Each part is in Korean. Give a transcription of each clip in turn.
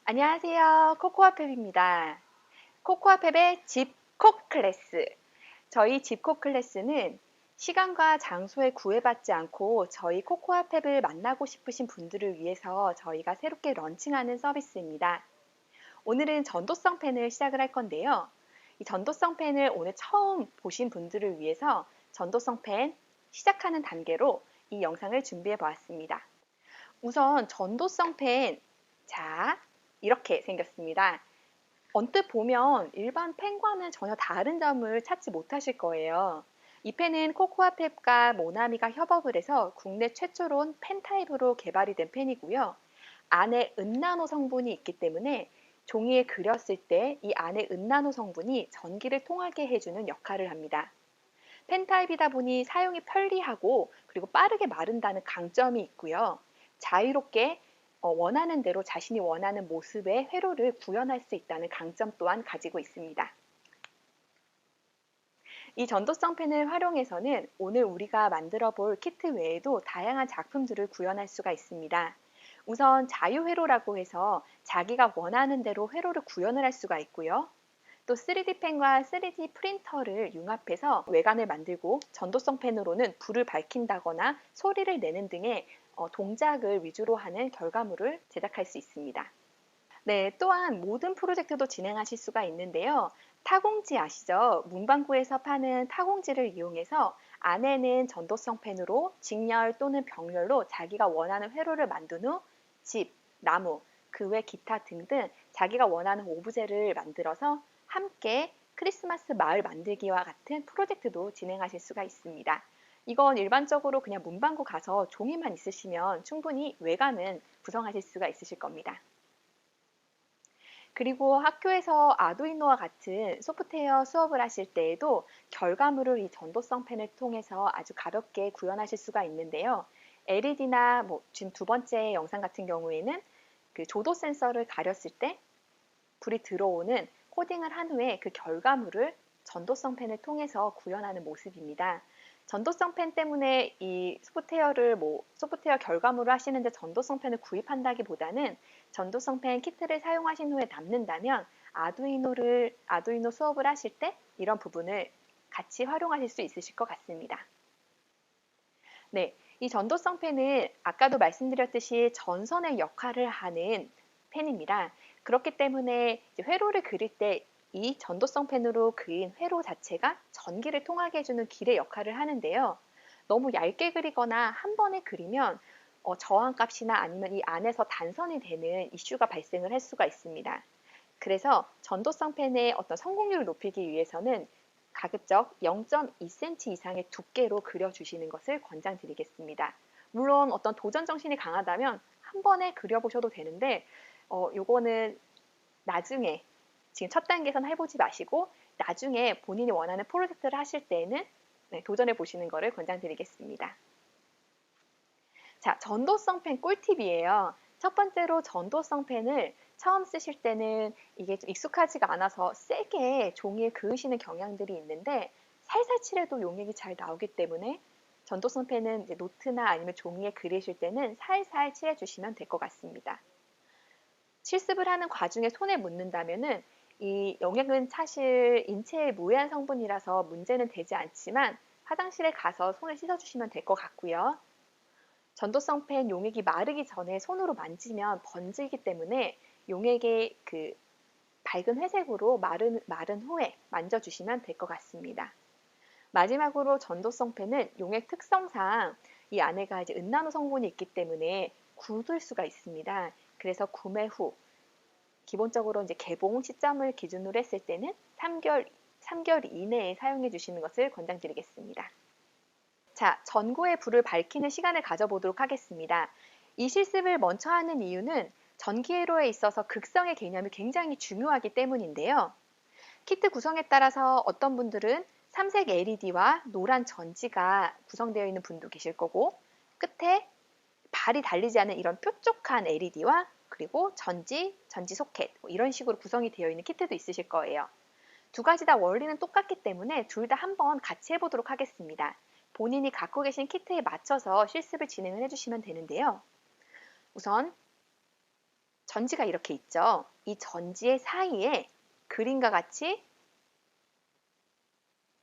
안녕하세요. 코코아펩입니다. 코코아펩의 집콕 클래스. 저희 집콕 클래스는 시간과 장소에 구애받지 않고 저희 코코아펩을 만나고 싶으신 분들을 위해서 저희가 새롭게 런칭하는 서비스입니다. 오늘은 전도성 펜을 시작을 할 건데요. 이 전도성 펜을 오늘 처음 보신 분들을 위해서 전도성 펜 시작하는 단계로 이 영상을 준비해 보았습니다. 우선 전도성 펜, 자, 이렇게 생겼습니다. 언뜻 보면 일반 펜과는 전혀 다른 점을 찾지 못하실 거예요. 이 펜은 코코아펩과 모나미가 협업을 해서 국내 최초로 펜 타입으로 개발이 된 펜이고요. 안에 은나노 성분이 있기 때문에 종이에 그렸을 때 이 안에 은나노 성분이 전기를 통하게 해주는 역할을 합니다. 펜 타입이다 보니 사용이 편리하고 그리고 빠르게 마른다는 강점이 있고요. 자유롭게 원하는 대로 자신이 원하는 모습의 회로를 구현할 수 있다는 강점 또한 가지고 있습니다. 이 전도성 펜을 활용해서는 오늘 우리가 만들어 볼 키트 외에도 다양한 작품들을 구현할 수가 있습니다. 우선 자유회로라고 해서 자기가 원하는 대로 회로를 구현을 할 수가 있고요. 또 3D 펜과 3D 프린터를 융합해서 외관을 만들고 전도성 펜으로는 불을 밝힌다거나 소리를 내는 등의 동작을 위주로 하는 결과물을 제작할 수 있습니다. 네, 또한 모든 프로젝트도 진행하실 수가 있는데요. 타공지 아시죠? 문방구에서 파는 타공지를 이용해서 안에는 전도성 펜으로 직렬 또는 병렬로 자기가 원하는 회로를 만든 후 집, 나무, 그 외 기타 등등 자기가 원하는 오브제를 만들어서 함께 크리스마스 마을 만들기와 같은 프로젝트도 진행하실 수가 있습니다. 이건 일반적으로 그냥 문방구 가서 종이만 있으시면 충분히 외관은 구성하실 수가 있으실 겁니다. 그리고 학교에서 아두이노와 같은 소프트웨어 수업을 하실 때에도 결과물을 이 전도성 펜을 통해서 아주 가볍게 구현하실 수가 있는데요. LED나 지금 두 번째 영상 같은 경우에는 그 조도 센서를 가렸을 때 불이 들어오는 코딩을 한 후에 그 결과물을 전도성 펜을 통해서 구현하는 모습입니다. 전도성 펜 때문에 이 소프트웨어 결과물을 하시는데 전도성 펜을 구입한다기보다는 전도성 펜 키트를 사용하신 후에 남는다면 아두이노 수업을 하실 때 이런 부분을 같이 활용하실 수 있으실 것 같습니다. 네, 이 전도성 펜은 아까도 말씀드렸듯이 전선의 역할을 하는 펜입니다. 그렇기 때문에 회로를 그릴 때 이 전도성 펜으로 그린 회로 자체가 전기를 통하게 해주는 길의 역할을 하는데요. 너무 얇게 그리거나 한 번에 그리면 저항값이나 아니면 이 안에서 단선이 되는 이슈가 발생을 할 수가 있습니다. 그래서 전도성 펜의 어떤 성공률을 높이기 위해서는 가급적 0.2cm 이상의 두께로 그려주시는 것을 권장드리겠습니다. 물론 어떤 도전 정신이 강하다면 한 번에 그려보셔도 되는데 요거는 나중에 지금 첫 단계에서는 해보지 마시고 나중에 본인이 원하는 프로젝트를 하실 때에는 도전해 보시는 것을 권장드리겠습니다. 자, 전도성 펜 꿀팁이에요. 첫 번째로 전도성 펜을 처음 쓰실 때는 이게 좀 익숙하지가 않아서 세게 종이에 그으시는 경향들이 있는데 살살 칠해도 용액이 잘 나오기 때문에 전도성 펜은 이제 노트나 아니면 종이에 그리실 때는 살살 칠해주시면 될 것 같습니다. 실습을 하는 과정에 손에 묻는다면은 이 용액은 사실 인체에 무해한 성분이라서 문제는 되지 않지만 화장실에 가서 손을 씻어주시면 될 것 같고요. 전도성 펜 용액이 마르기 전에 손으로 만지면 번지기 때문에 용액의 그 밝은 회색으로 마른 후에 만져주시면 될 것 같습니다. 마지막으로 전도성 펜은 용액 특성상 이 안에가 이제 은나노 성분이 있기 때문에 굳을 수가 있습니다. 그래서 구매 후 기본적으로 이제 개봉 시점을 기준으로 했을 때는 3개월 이내에 사용해 주시는 것을 권장드리겠습니다. 자, 전구의 불을 밝히는 시간을 가져보도록 하겠습니다. 이 실습을 먼저 하는 이유는 전기회로에 있어서 극성의 개념이 굉장히 중요하기 때문인데요. 키트 구성에 따라서 어떤 분들은 삼색 LED와 노란 전지가 구성되어 있는 분도 계실 거고 끝에 발이 달리지 않은 이런 뾰족한 LED와 그리고 전지 소켓 이런 식으로 구성이 되어 있는 키트도 있으실 거예요. 두 가지 다 원리는 똑같기 때문에 둘 다 한번 같이 해보도록 하겠습니다. 본인이 갖고 계신 키트에 맞춰서 실습을 진행을 해주시면 되는데요. 우선 전지가 이렇게 있죠. 이 전지의 사이에 그림과 같이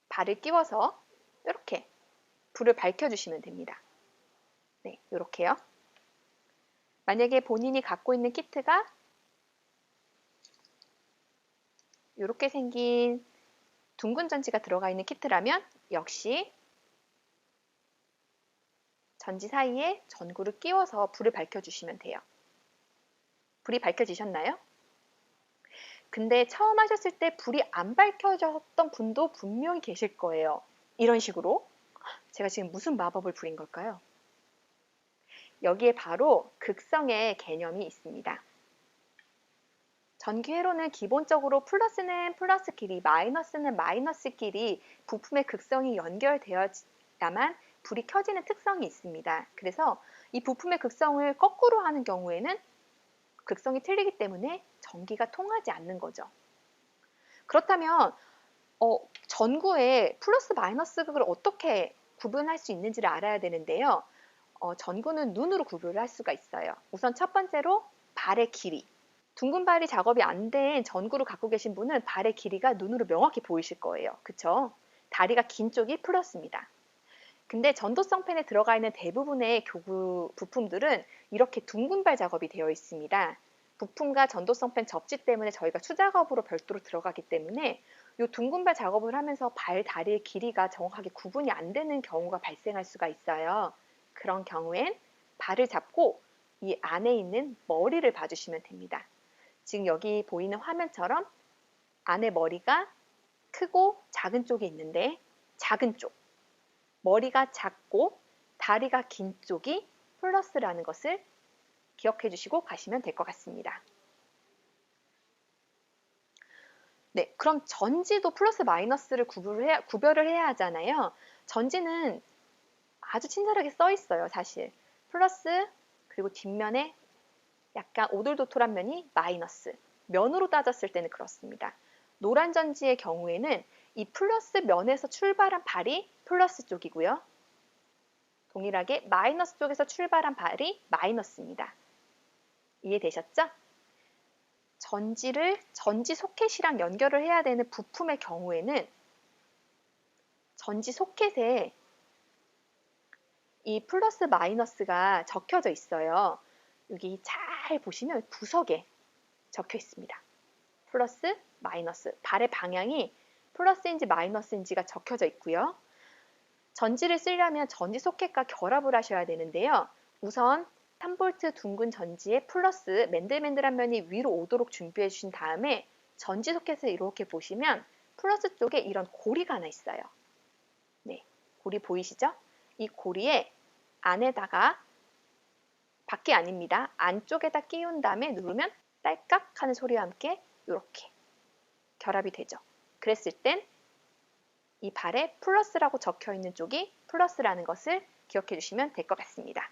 발을 끼워서 이렇게 불을 밝혀주시면 됩니다. 네, 이렇게요. 만약에 본인이 갖고 있는 키트가 이렇게 생긴 둥근 전지가 들어가 있는 키트라면 역시 전지 사이에 전구를 끼워서 불을 밝혀주시면 돼요. 불이 밝혀지셨나요? 근데 처음 하셨을 때 불이 안 밝혀졌던 분도 분명히 계실 거예요. 이런 식으로. 제가 지금 무슨 마법을 부린 걸까요? 여기에 바로 극성의 개념이 있습니다. 전기회로는 기본적으로 플러스는 플러스끼리, 마이너스는 마이너스끼리 부품의 극성이 연결되어야만 불이 켜지는 특성이 있습니다. 그래서 이 부품의 극성을 거꾸로 하는 경우에는 극성이 틀리기 때문에 전기가 통하지 않는 거죠. 그렇다면 전구의 플러스 마이너스극을 어떻게 구분할 수 있는지를 알아야 되는데요. 전구는 눈으로 구별을 할 수가 있어요. 우선 첫 번째로 발의 길이. 둥근 발이 작업이 안 된 전구를 갖고 계신 분은 발의 길이가 눈으로 명확히 보이실 거예요. 그쵸? 다리가 긴 쪽이 플러스입니다. 근데 전도성 팬에 들어가 있는 대부분의 교구 부품들은 이렇게 둥근 발 작업이 되어 있습니다. 부품과 전도성 팬 접지 때문에 저희가 추작업으로 별도로 들어가기 때문에 이 둥근 발 작업을 하면서 발 다리의 길이가 정확하게 구분이 안 되는 경우가 발생할 수가 있어요. 그런 경우엔 발을 잡고 이 안에 있는 머리를 봐주시면 됩니다. 지금 여기 보이는 화면처럼 안에 머리가 크고 작은 쪽이 있는데 작은 쪽, 머리가 작고 다리가 긴 쪽이 플러스라는 것을 기억해 주시고 가시면 될 것 같습니다. 네, 그럼 전지도 플러스 마이너스를 구별을 해야 하잖아요. 전지는 아주 친절하게 써 있어요, 사실. 플러스 그리고 뒷면에 약간 오돌도돌한 면이 마이너스. 면으로 따졌을 때는 그렇습니다. 노란 전지의 경우에는 이 플러스 면에서 출발한 발이 플러스 쪽이고요. 동일하게 마이너스 쪽에서 출발한 발이 마이너스입니다. 이해되셨죠? 전지를 전지 소켓이랑 연결을 해야 되는 부품의 경우에는 전지 소켓에 이 플러스 마이너스가 적혀져 있어요. 여기 잘 보시면 구석에 적혀 있습니다. 플러스, 마이너스, 발의 방향이 플러스인지 마이너스인지가 적혀져 있고요. 전지를 쓰려면 전지 소켓과 결합을 하셔야 되는데요. 우선 3V 둥근 전지에 플러스 맨들맨들한 면이 위로 오도록 준비해 주신 다음에 전지 소켓을 이렇게 보시면 플러스 쪽에 이런 고리가 하나 있어요. 네, 고리 보이시죠? 이 고리에 안에다가 밖이 아닙니다. 안쪽에다 끼운 다음에 누르면 딸깍 하는 소리와 함께 이렇게 결합이 되죠. 그랬을 땐 이 발에 플러스라고 적혀 있는 쪽이 플러스라는 것을 기억해 주시면 될 것 같습니다.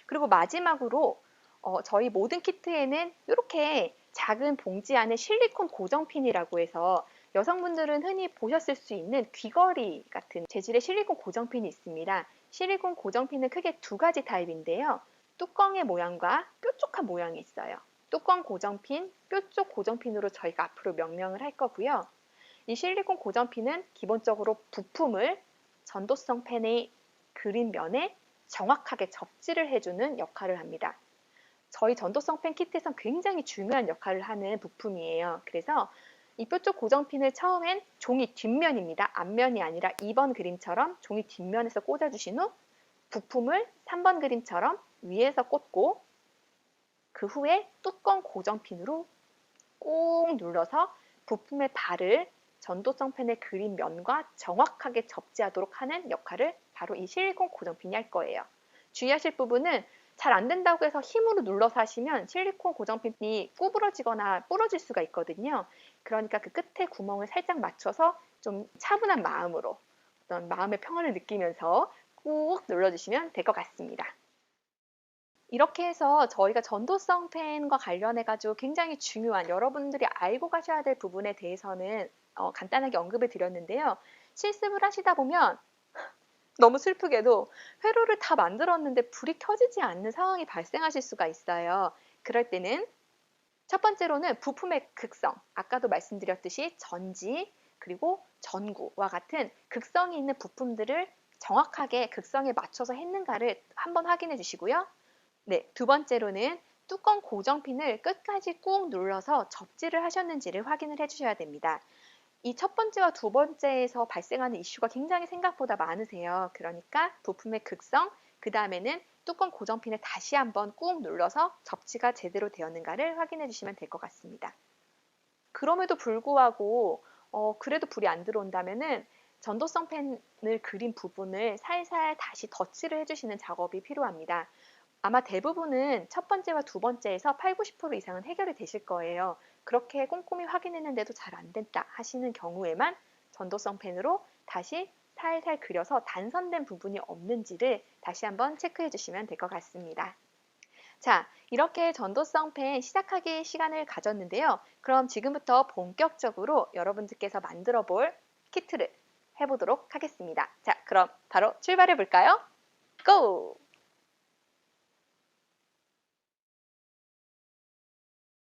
그리고 마지막으로 저희 모든 키트에는 이렇게 작은 봉지 안에 실리콘 고정핀이라고 해서 여성분들은 흔히 보셨을 수 있는 귀걸이 같은 재질의 실리콘 고정핀이 있습니다. 실리콘 고정핀은 크게 두 가지 타입인데요. 뚜껑의 모양과 뾰족한 모양이 있어요. 뚜껑 고정핀, 뾰족 고정핀으로 저희가 앞으로 명명을 할 거고요. 이 실리콘 고정핀은 기본적으로 부품을 전도성 팬의 그린 면에 정확하게 접지를 해주는 역할을 합니다. 저희 전도성 팬 키트에선 굉장히 중요한 역할을 하는 부품이에요. 그래서 이 뾰족 고정핀을 처음엔 종이 뒷면입니다. 앞면이 아니라 2번 그림처럼 종이 뒷면에서 꽂아주신 후 부품을 3번 그림처럼 위에서 꽂고 그 후에 뚜껑 고정핀으로 꾹 눌러서 부품의 발을 전도성 팬의 그린 면과 정확하게 접지하도록 하는 역할을 바로 이 실리콘 고정핀이 할 거예요. 주의하실 부분은 잘 안 된다고 해서 힘으로 눌러서 하시면 실리콘 고정핀이 구부러지거나 부러질 수가 있거든요. 그러니까 그 끝에 구멍을 살짝 맞춰서 좀 차분한 마음으로 어떤 마음의 평화를 느끼면서 꾹 눌러주시면 될 것 같습니다. 이렇게 해서 저희가 전도성 팬과 관련해가지고 굉장히 중요한 여러분들이 알고 가셔야 될 부분에 대해서는 간단하게 언급을 드렸는데요. 실습을 하시다 보면 너무 슬프게도 회로를 다 만들었는데 불이 켜지지 않는 상황이 발생하실 수가 있어요. 그럴 때는 첫 번째로는 부품의 극성, 아까도 말씀드렸듯이 전지 그리고 전구와 같은 극성이 있는 부품들을 정확하게 극성에 맞춰서 했는가를 한번 확인해 주시고요. 네, 두 번째로는 뚜껑 고정핀을 끝까지 꾹 눌러서 접지를 하셨는지를 확인을 해 주셔야 됩니다. 이 첫 번째와 두 번째에서 발생하는 이슈가 굉장히 생각보다 많으세요. 그러니까 부품의 극성, 그 다음에는 뚜껑 고정핀을 다시 한번 꾹 눌러서 접지가 제대로 되었는가를 확인해 주시면 될 것 같습니다. 그럼에도 불구하고 그래도 불이 안 들어온다면은 전도성 팬을 그린 부분을 살살 다시 덧칠을 해주시는 작업이 필요합니다. 아마 대부분은 첫 번째와 두 번째에서 8, 90% 이상은 해결이 되실 거예요. 그렇게 꼼꼼히 확인했는데도 잘 안 된다 하시는 경우에만 전도성 펜으로 다시 살살 그려서 단선된 부분이 없는지를 다시 한번 체크해 주시면 될 것 같습니다. 자, 이렇게 전도성 펜 시작하기 시간을 가졌는데요. 그럼 지금부터 본격적으로 여러분들께서 만들어 볼 키트를 해보도록 하겠습니다. 자, 그럼 바로 출발해 볼까요? 고!